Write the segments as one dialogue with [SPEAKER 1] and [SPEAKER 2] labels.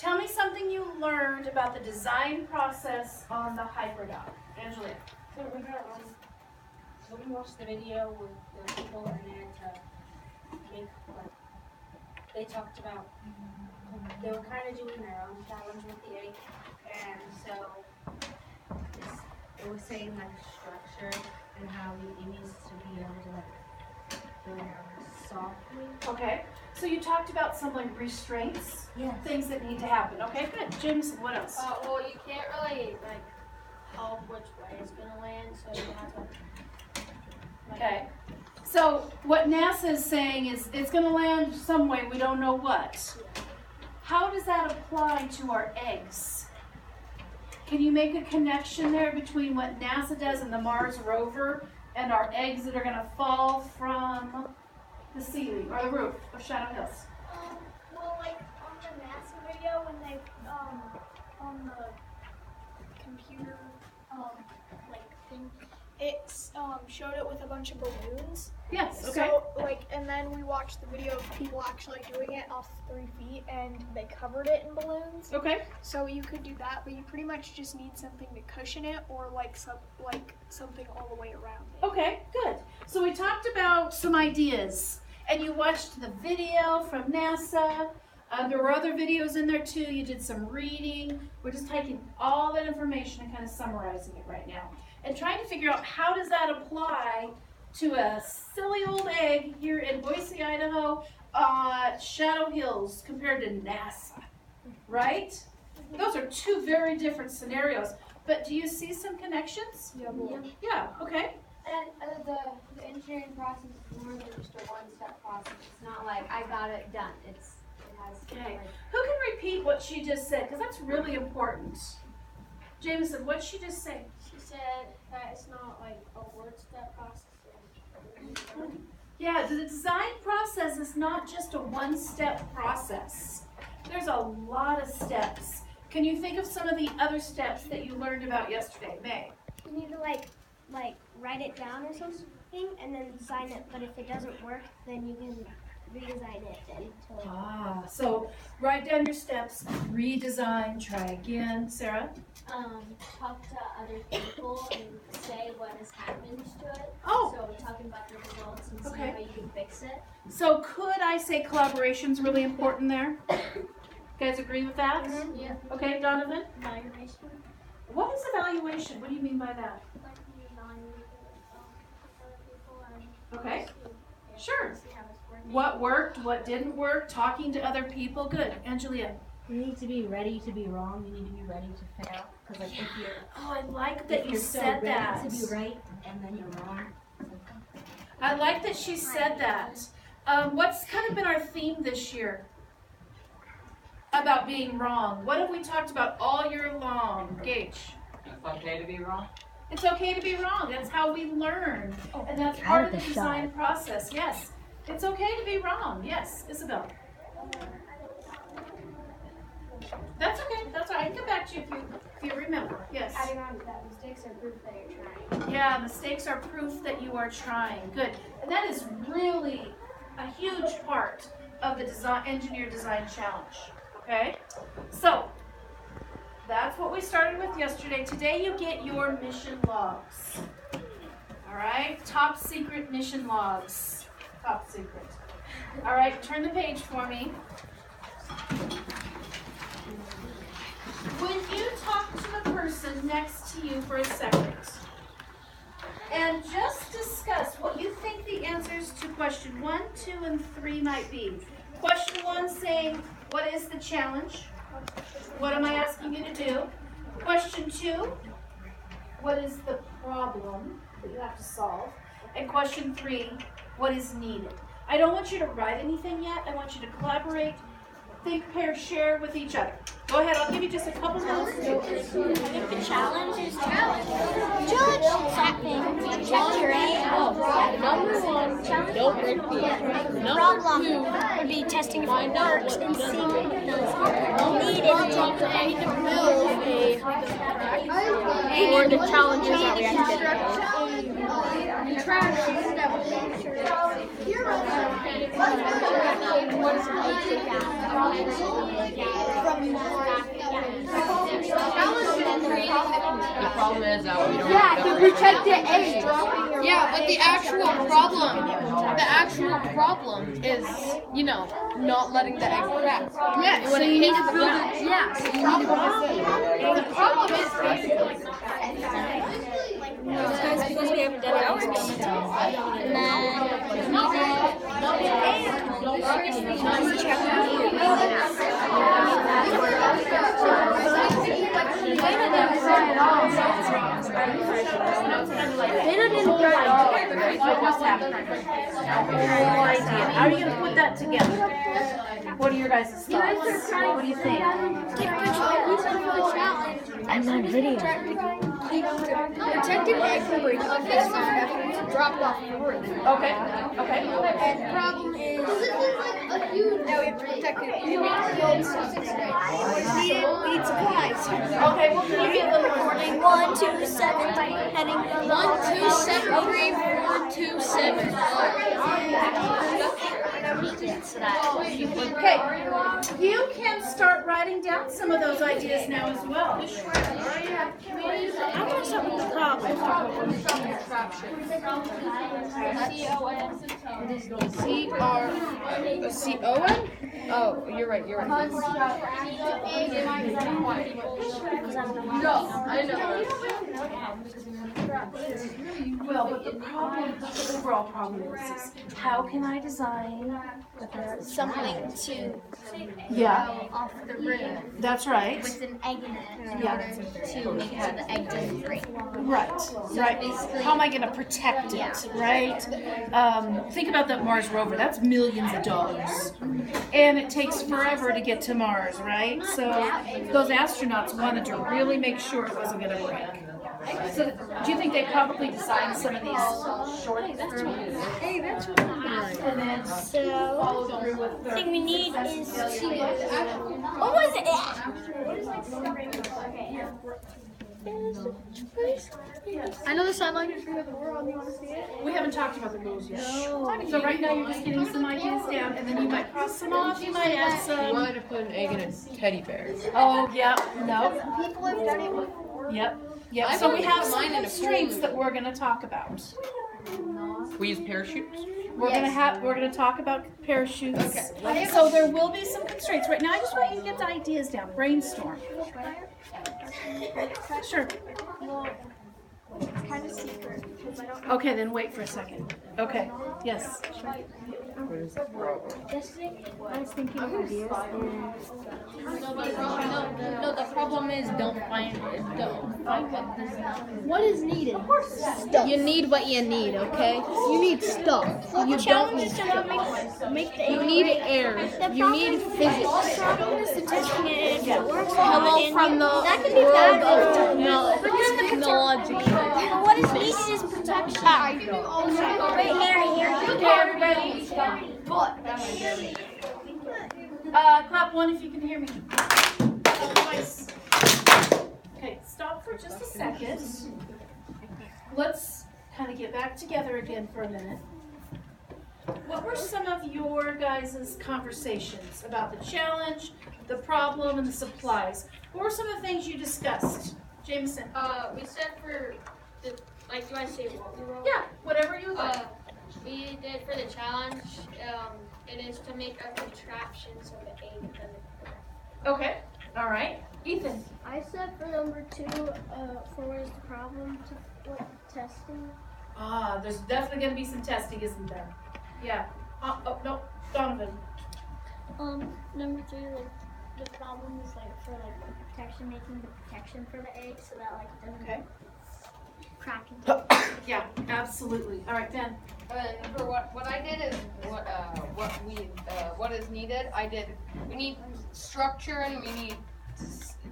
[SPEAKER 1] Tell me something you learned about the design process on the hyperdoc. Angela.
[SPEAKER 2] So we watched the video with the people in there to make, like, they talked about, they were kind of doing their own challenge with the egg, and so it was saying like structure and how it needs to be able to like go softly.
[SPEAKER 1] Okay. So you talked about some like restraints,
[SPEAKER 2] Yes.
[SPEAKER 1] things that need to happen. Okay, good. James, what else?
[SPEAKER 3] Well, you can't really like help which way it's gonna land, so you have to.
[SPEAKER 1] Okay. So what NASA is saying is it's going to land some way, we don't know what. How does that apply to our eggs? Can you make a connection there between what NASA does in the Mars rover and our eggs that are going to fall from the ceiling or the roof of Shadow Hills?
[SPEAKER 4] Well, like on the NASA video when they on the computer like thing, it showed it with a bunch of balloons.
[SPEAKER 1] Yes. Okay.
[SPEAKER 4] So and then we watched the video of people actually doing it off 3 feet, and they covered it in balloons.
[SPEAKER 1] Okay.
[SPEAKER 4] So you could do that, but you pretty much just need something to cushion it, or something all the way around it.
[SPEAKER 1] Okay, good. So we talked about some ideas, and you watched the video from NASA. There were other videos in there too. You did some reading. We're just taking all that information and kind of summarizing it right now, and trying to figure out how does that apply to a silly old egg here in Boise, Idaho, Shadow Hills compared to NASA, right? Those are two very different scenarios. But do you see some connections? Yeah, okay.
[SPEAKER 5] And the engineering process is more than just a one-step process. It's not like I got it done. It has.
[SPEAKER 1] Okay. Who can repeat what she just said? Because that's really important. Jameson, what did she just say?
[SPEAKER 3] She said that it's not like a one-step process.
[SPEAKER 1] Yeah, the design process is not just a one-step process. There's a lot of steps. Can you think of some of the other steps that you learned about yesterday, May?
[SPEAKER 6] You need to like write it down or something and then design it, but if it doesn't work, then you can redesign it until
[SPEAKER 1] So write down your steps, redesign, try again. Sarah?
[SPEAKER 5] Talk to other people and say what has happened to it.
[SPEAKER 1] Oh.
[SPEAKER 5] So talking about the results and
[SPEAKER 1] Okay.
[SPEAKER 5] see how you can fix it.
[SPEAKER 1] So could I say collaboration's really important there? You guys agree with that?
[SPEAKER 5] Yeah.
[SPEAKER 1] Okay, Donovan?
[SPEAKER 5] Evaluation.
[SPEAKER 1] What is evaluation? What do you mean by that?
[SPEAKER 5] Like you evaluate other people and
[SPEAKER 1] Okay.
[SPEAKER 5] see
[SPEAKER 1] Sure.
[SPEAKER 5] how it's working.
[SPEAKER 1] What worked, what didn't work, talking to other people. Good. Angelia?
[SPEAKER 2] You need to be ready to be wrong. You need to be ready to fail. Because like if you're
[SPEAKER 1] Oh, I like that you
[SPEAKER 2] you're so
[SPEAKER 1] said
[SPEAKER 2] ready
[SPEAKER 1] that.
[SPEAKER 2] to be right and then you're wrong.
[SPEAKER 1] I like that she said that. What's kind of been our theme this year about being wrong? What have we talked about all year long? Gage?
[SPEAKER 7] It's okay to be wrong.
[SPEAKER 1] It's okay to be wrong. That's how we learn. And that's part of the design process. Yes. It's okay to be wrong. Yes. Isabel? That's okay. That's all right. I can come back to you if you remember. Yes.
[SPEAKER 5] Adding on to that, mistakes are proof that you're trying.
[SPEAKER 1] Yeah, mistakes are proof that you are trying. Good. And that is really a huge part of the engineer design challenge. Okay? So, that's what we started with yesterday. Today you get your mission logs. All right? Top secret mission logs. Top secret. All right, turn the page for me. When you talk to the person next to you for a second and just discuss what you think the answers to question 1, 2, and 3 might be. Question 1 saying, what is the challenge? What am I asking you to do? Question 2, what is the problem that you have to solve? And question 3, what is needed? I don't want you to write anything yet. I want you to collaborate, think, pair, share with each other. Go ahead, I'll give you just a couple minutes.
[SPEAKER 6] the challenge is check your aim.
[SPEAKER 8] Number one, don't break the egg. Number
[SPEAKER 6] Problem
[SPEAKER 8] two,
[SPEAKER 6] would be testing if it
[SPEAKER 8] find out
[SPEAKER 6] works
[SPEAKER 8] what
[SPEAKER 6] and
[SPEAKER 8] doesn't
[SPEAKER 6] seeing
[SPEAKER 8] work.
[SPEAKER 6] if it needed.
[SPEAKER 8] I need to build or the challenges that we have to get.
[SPEAKER 6] From
[SPEAKER 9] problem is that we don't.
[SPEAKER 8] Yeah, to protect the eggs.
[SPEAKER 9] Yeah, but the actual problem is, you know, not letting the egg crack.
[SPEAKER 8] Yeah, so you need to build it. Yeah, so you need to build it.
[SPEAKER 9] The problem is basically.
[SPEAKER 6] Guys, because we haven't done ours. And
[SPEAKER 1] How are you gonna put that together? What are your guys' thoughts? What do you think?
[SPEAKER 6] I'm on video.
[SPEAKER 8] Protected egg from breaking up this after it's dropped off the roof.
[SPEAKER 1] Okay, okay.
[SPEAKER 8] And the problem is now we have to protect it. We need supplies.
[SPEAKER 1] Okay, well, can you get the recording?
[SPEAKER 6] 127 heading
[SPEAKER 9] 1273427.
[SPEAKER 1] Okay, you can start writing down some of those ideas now as well.
[SPEAKER 6] I'm gonna start with the problem.
[SPEAKER 9] C-O-N? Oh, you're right.
[SPEAKER 1] Well, but the overall problem is how can I design
[SPEAKER 6] Something to
[SPEAKER 1] Yeah,
[SPEAKER 6] off the roof
[SPEAKER 1] that's right.
[SPEAKER 6] with an egg in it
[SPEAKER 1] Yeah.
[SPEAKER 6] to make it so the egg doesn't break.
[SPEAKER 1] Right, right. How am I going to protect it, right? Think about that Mars rover. That's millions of dollars. And it takes forever to get to Mars, right? So those astronauts wanted to really make sure it wasn't going to break. So do you think they probably designed some of these short experiments?
[SPEAKER 8] Hey, that's what
[SPEAKER 1] And then
[SPEAKER 6] So
[SPEAKER 1] follow through with
[SPEAKER 6] the thing we need is to what was it?
[SPEAKER 8] I know the sign is for the world. You want to see it?
[SPEAKER 1] We haven't talked about the rules yet. So right now you're just getting some ideas down, and then you might cross some off, you might add
[SPEAKER 9] You
[SPEAKER 1] some.
[SPEAKER 9] wanted to put an egg in a teddy bear.
[SPEAKER 1] Oh, yeah, no,
[SPEAKER 8] People have done it before.
[SPEAKER 1] yep, yep.
[SPEAKER 9] I
[SPEAKER 1] So we
[SPEAKER 9] wanted to
[SPEAKER 1] have
[SPEAKER 9] put
[SPEAKER 1] some
[SPEAKER 9] mine in a
[SPEAKER 1] constraints
[SPEAKER 9] pool.
[SPEAKER 1] that we're gonna talk about.
[SPEAKER 9] We use parachutes.
[SPEAKER 1] We're gonna talk about parachutes.
[SPEAKER 9] Okay.
[SPEAKER 1] So there will be some constraints. Right now I just want you to get the ideas down, brainstorm. Sure.
[SPEAKER 4] It's kind of secret because I don't.
[SPEAKER 1] Okay, then wait for a second. Okay, yes.
[SPEAKER 9] What is the problem?
[SPEAKER 6] Yesterday, I was thinking of ideas
[SPEAKER 9] No, the problem is don't find
[SPEAKER 8] What is needed? Stuff. You need what you need, okay? You need stuff. You don't need stuff.
[SPEAKER 6] make the
[SPEAKER 8] You need air. You need physics.
[SPEAKER 6] The problem is the testing it if it works.
[SPEAKER 8] Hello
[SPEAKER 6] and
[SPEAKER 8] from the
[SPEAKER 6] that can be
[SPEAKER 8] world
[SPEAKER 6] bad.
[SPEAKER 8] of technology.
[SPEAKER 6] What is needed is protection. Right here.
[SPEAKER 1] Okay, everybody. Clap one if you can hear me. Twice. Okay, stop for just a second. Let's kind of get back together again for a minute. What were some of your guys' conversations about the challenge, the problem, and the supplies? What were some of the things you discussed? Jameson?
[SPEAKER 3] We said for the, like, do I say what we wrote?
[SPEAKER 1] Yeah, whatever you would like.
[SPEAKER 3] We did for the challenge, it is to make a contraption so the egg doesn't break.
[SPEAKER 1] Okay, all right. Ethan?
[SPEAKER 6] I said for number 2, for what is the problem to testing.
[SPEAKER 1] There's definitely going to be some testing, isn't there? Yeah. Oh, no, Donovan.
[SPEAKER 6] Number 3, like the problem is like for like the protection, making the protection for the egg so that like it doesn't
[SPEAKER 1] Okay.
[SPEAKER 6] crack.
[SPEAKER 1] Yeah, absolutely. All right, Ben.
[SPEAKER 9] And for what I did is what is needed. We need structure and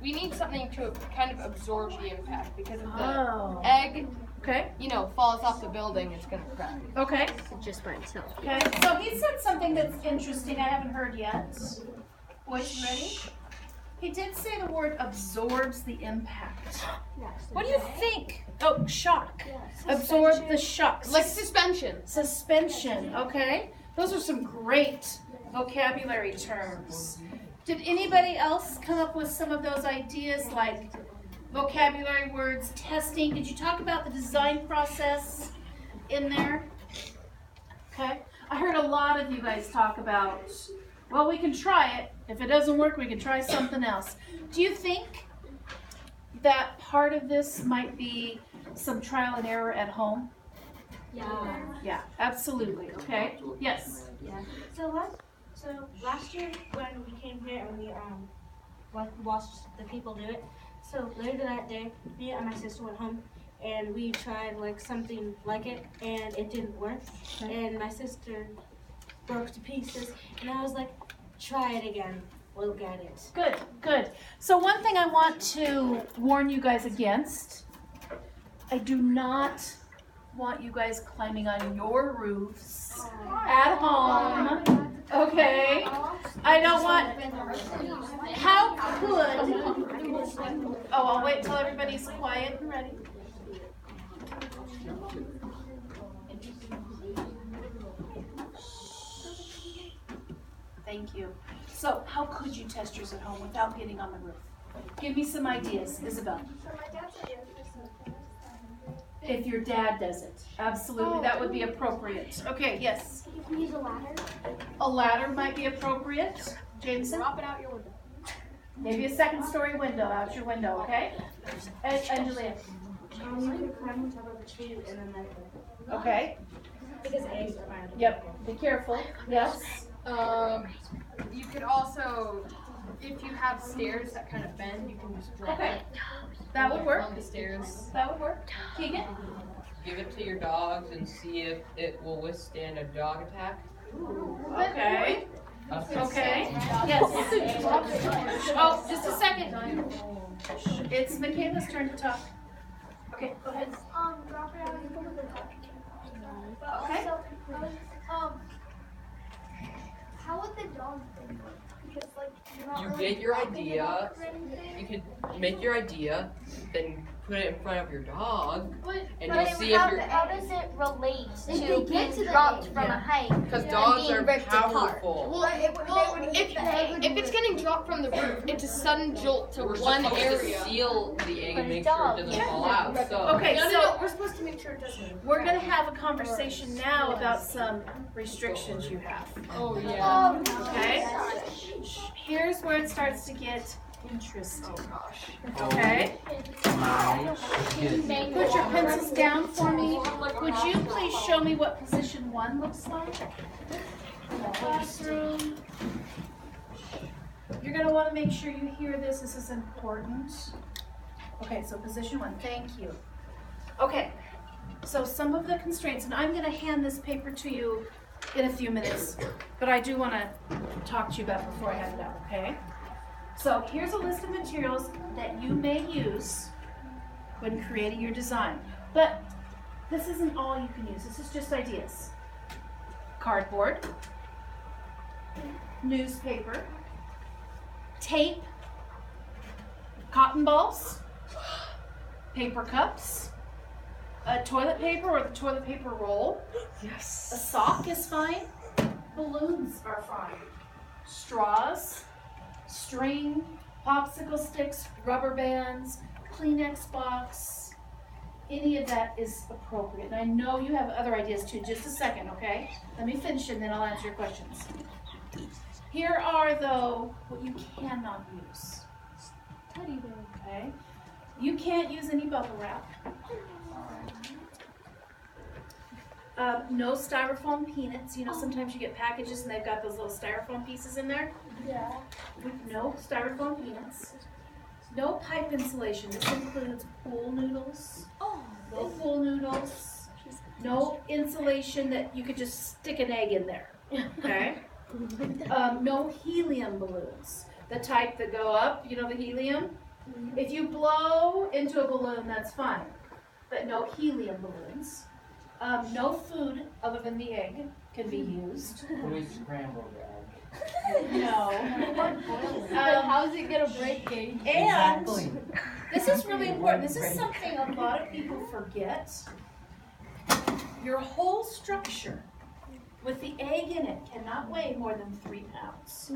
[SPEAKER 9] we need something to kind of absorb the impact because if the egg,
[SPEAKER 1] Okay.
[SPEAKER 9] falls off the building, it's gonna crack.
[SPEAKER 1] Okay.
[SPEAKER 6] Just by itself.
[SPEAKER 1] Okay. So he said something that's interesting I haven't heard yet. Boys, ready? He did say the word absorbs the impact. What do you think? Oh, shock. Absorb the shock.
[SPEAKER 9] Like suspension.
[SPEAKER 1] Suspension, okay? Those are some great vocabulary terms. Did anybody else come up with some of those ideas like vocabulary words, testing. Did you talk about the design process in there? Okay. I heard a lot of you guys talk about, well, we can try it. If it doesn't work, we can try something else. Do you think that part of this might be some trial and error at home?
[SPEAKER 2] Yeah.
[SPEAKER 1] Yeah, absolutely. Okay. Yes.
[SPEAKER 2] Yeah. So last year when we came here and we watched the people do it. So later that day, me and my sister went home and we tried like something like it and it didn't work. And my sister broke to pieces and I was like, try it again. We'll get it.
[SPEAKER 1] Good, good. So one thing I want to warn you guys against, I do not want you guys climbing on your roofs at home. Okay? I don't want, how could, I'll wait till everybody's quiet and ready. Thank you. So, how could you test yours at home without getting on the roof? Give me some ideas, Isabel.
[SPEAKER 4] So my dad's idea is
[SPEAKER 1] If your dad does it, absolutely, that would be appropriate. Okay, yes.
[SPEAKER 6] You can use a ladder.
[SPEAKER 1] A ladder might be appropriate. Jameson?
[SPEAKER 4] drop it out your window.
[SPEAKER 1] Maybe a second story window out your window, okay? Angelia.
[SPEAKER 2] You could climb on top of a tree and then let it go.
[SPEAKER 1] Okay.
[SPEAKER 2] Because eggs are bad.
[SPEAKER 1] Yep. Be careful. Yes.
[SPEAKER 9] You could also, if you have stairs that kind of bend, you can just drop
[SPEAKER 1] Okay.
[SPEAKER 9] it
[SPEAKER 1] That would work.
[SPEAKER 9] on the stairs.
[SPEAKER 1] That would work. Keegan?
[SPEAKER 7] Give it to your dogs and see if it will withstand a dog attack.
[SPEAKER 1] Okay. Okay. Yes. Oh, just a second. It's Michaela's turn to talk. Okay, go ahead.
[SPEAKER 4] Drop it out and put it in the top. But
[SPEAKER 1] Okay.
[SPEAKER 4] also, how would the dog thing work? Because like you're not
[SPEAKER 7] You
[SPEAKER 4] really
[SPEAKER 7] get your
[SPEAKER 4] dropping it
[SPEAKER 7] idea.
[SPEAKER 4] off or anything.
[SPEAKER 7] You could make your idea, then put it in front of your dog, and
[SPEAKER 6] But
[SPEAKER 7] you'll see if your
[SPEAKER 6] how does it relate
[SPEAKER 5] If
[SPEAKER 6] to
[SPEAKER 5] they get
[SPEAKER 6] being
[SPEAKER 5] to the
[SPEAKER 6] dropped
[SPEAKER 5] egg,
[SPEAKER 6] from a height?
[SPEAKER 7] because
[SPEAKER 6] and
[SPEAKER 7] dogs
[SPEAKER 6] being
[SPEAKER 7] are
[SPEAKER 6] ripped apart?
[SPEAKER 7] powerful.
[SPEAKER 9] If it's getting dropped from the roof, it's a sudden jolt to
[SPEAKER 7] We're
[SPEAKER 9] one
[SPEAKER 7] supposed
[SPEAKER 9] area.
[SPEAKER 7] to seal the egg
[SPEAKER 6] But
[SPEAKER 7] and make
[SPEAKER 6] it's
[SPEAKER 7] sure it
[SPEAKER 6] dogs.
[SPEAKER 7] doesn't fall out. So
[SPEAKER 1] Okay,
[SPEAKER 9] No,
[SPEAKER 1] so
[SPEAKER 9] we're supposed to make sure it doesn't.
[SPEAKER 1] we're gonna have a conversation now about some restrictions you have.
[SPEAKER 9] Oh yeah.
[SPEAKER 1] Okay? Here's where it starts to get interesting. Okay? Put your pencils down for me. Would you please show me what position 1 looks like in the classroom? You're gonna wanna make sure you hear this. This is important. Okay, so position 1, thank you. Okay, so some of the constraints, and I'm gonna hand this paper to you in a few minutes, but I do wanna talk to you about it before I hand it out, okay? So here's a list of materials that you may use when creating your design. But this isn't all you can use, this is just ideas. Cardboard, newspaper, tape, cotton balls, paper cups, toilet paper or the toilet paper roll. Yes. A sock is fine. Balloons are fine. Straws, string, popsicle sticks, rubber bands, Kleenex box, any of that is appropriate. And I know you have other ideas too. Just a second, okay? Let me finish and then I'll answer your questions. Here are, though, what you cannot use. Teddy bear, okay? You can't use any bubble wrap. No styrofoam peanuts. You know, sometimes you get packages and they've got those little styrofoam pieces in there.
[SPEAKER 4] Yeah.
[SPEAKER 1] No styrofoam peanuts. No pipe insulation. This includes pool noodles. No pool noodles. No insulation that you could just stick an egg in there. Okay? No helium balloons. The type that go up, you know the helium? If you blow into a balloon, that's fine. But no helium balloons. No food other than the egg can be used.
[SPEAKER 10] We scrambled egg.
[SPEAKER 1] No.
[SPEAKER 8] How's it gonna break, Gage?
[SPEAKER 1] And
[SPEAKER 10] Exactly.
[SPEAKER 1] this is really important. This is something a lot of people forget. Your whole structure with the egg in it cannot weigh more than 3 pounds.